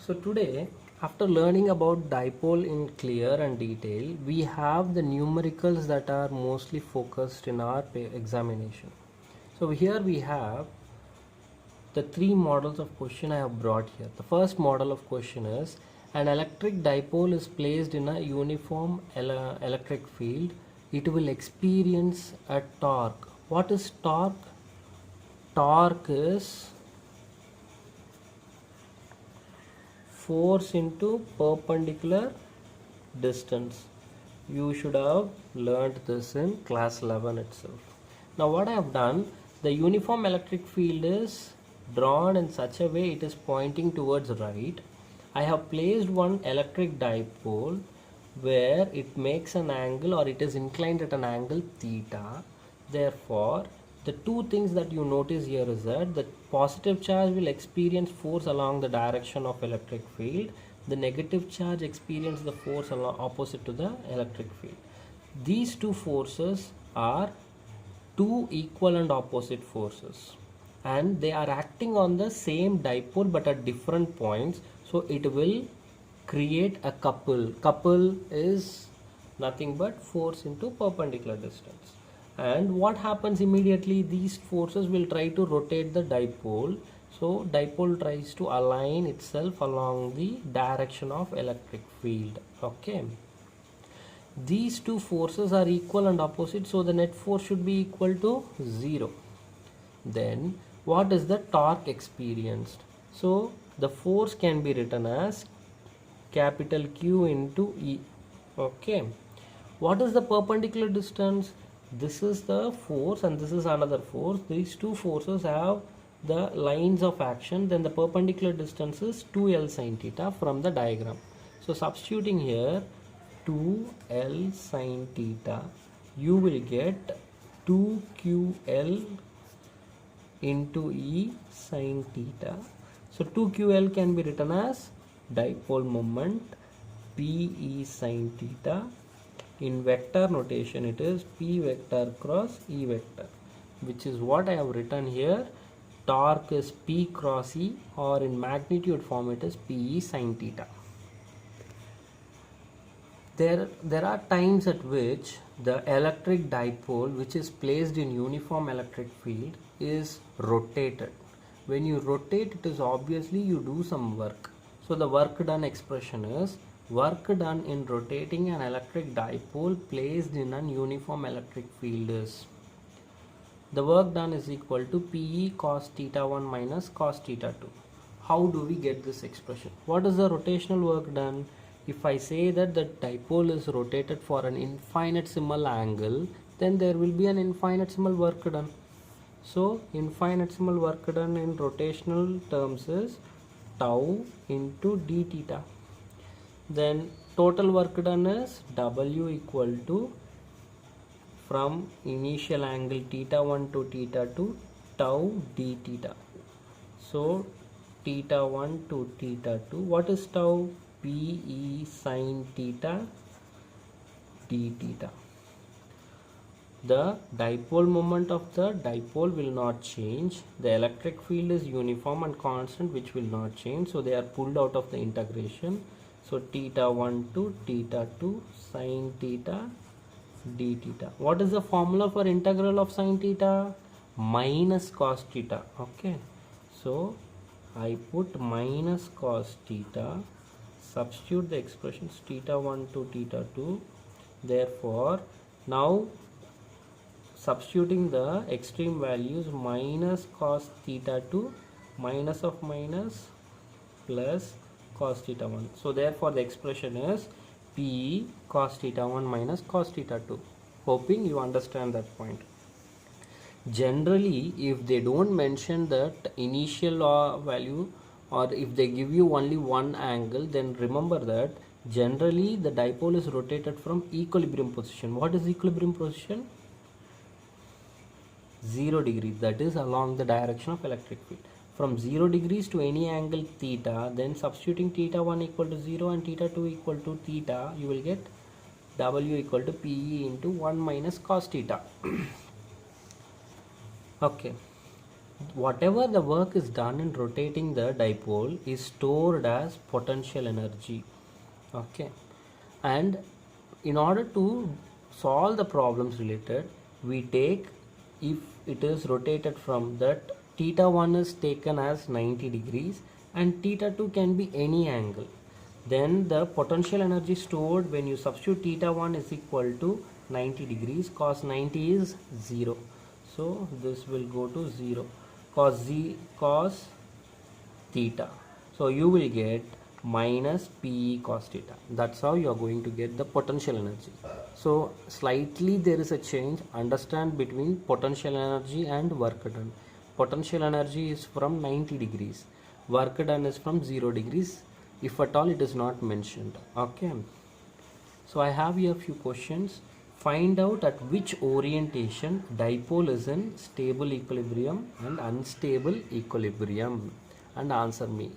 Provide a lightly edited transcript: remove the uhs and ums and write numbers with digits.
So today, after learning about dipole in clear and detail, we have the numericals that are mostly focused in our examination. So here we have the three models of question I have brought here. The first model of question is an electric dipole is placed in a uniform electric field. It will experience a torque. What is torque? Torque is force into perpendicular distance. You should have learned this in class 11 itself. Now what I have done, the uniform electric field is drawn in such a way it is pointing towards right. I have placed one electric dipole where it makes an angle or it is inclined at an angle theta. Therefore, the two things that you notice here is that the positive charge will experience force along the direction of electric field. The negative charge experience the force opposite to the electric field. These two forces are two equal and opposite forces, and they are acting on the same dipole but at different points, so it will create a couple. Couple is nothing but force into perpendicular distance. And what happens immediately, these forces will try to rotate the dipole, so dipole tries to align itself along the direction of electric field. Okay, these two forces are equal and opposite, so the net force should be equal to 0. Then what is the torque experienced? So the force can be written as capital Q into E. Okay, what is the perpendicular distance? This is the force and this is another force. These two forces have the lines of action. Then the perpendicular distance is 2L sin theta from the diagram. So substituting here 2L sin theta, you will get 2QL into E sin theta. So 2QL can be written as dipole moment PE sin theta. In vector notation it is P vector cross E vector, which is what I have written here. Torque is P cross E, or in magnitude form it is PE sin theta. There are times at which the electric dipole, which is placed in uniform electric field, is rotated. When you rotate, it is obviously you do some work. So the work done expression is work done in rotating an electric dipole placed in an uniform electric field is, the work done is equal to PE cos theta 1 minus cos theta 2. How do we get this expression? What is the rotational work done? If I say that the dipole is rotated for an infinitesimal angle, then there will be an infinitesimal work done. So infinitesimal work done in rotational terms is tau into d theta. Then total work done is W equal to from initial angle theta 1 to theta 2 tau d theta. So theta 1 to theta 2, what is tau? PE sin theta d theta. The dipole moment of the dipole will not change. The electric field is uniform and constant, which will not change, so they are pulled out of the integration. So theta 1 to theta 2 sin theta d theta. What is the formula for integral of sin theta? Minus cos theta. Okay, so I put minus cos theta, substitute the expressions theta 1 to theta 2. Therefore now substituting the extreme values, minus cos theta 2 minus of minus plus cos theta 1. So therefore the expression is P cos theta 1 minus cos theta 2. Hoping you understand that point. Generally, if they don't mention that initial value, or if they give you only one angle, then remember that generally the dipole is rotated from equilibrium position. What is equilibrium position? 0 degrees, that is along the direction of electric field. From 0 degrees to any angle theta, then substituting theta 1 equal to 0 and theta 2 equal to theta, you will get W equal to PE into 1 minus cos theta. Okay, whatever the work is done in rotating the dipole is stored as potential energy. Okay, and in order to solve the problems related, we take, if it is rotated from that, theta 1 is taken as 90 degrees and theta 2 can be any angle, then the potential energy stored when you substitute theta 1 is equal to 90 degrees, cos 90 is 0, so this will go to 0, cos theta, so you will get minus PE cos theta. That's how you are going to get the potential energy. So slightly there is a change, understand, between potential energy and work done. Potential energy is from 90 degrees, work done is from 0 degrees, if at all it is not mentioned. Okay, so I have here a few questions. Find out at which orientation dipole is in stable equilibrium and unstable equilibrium and answer me.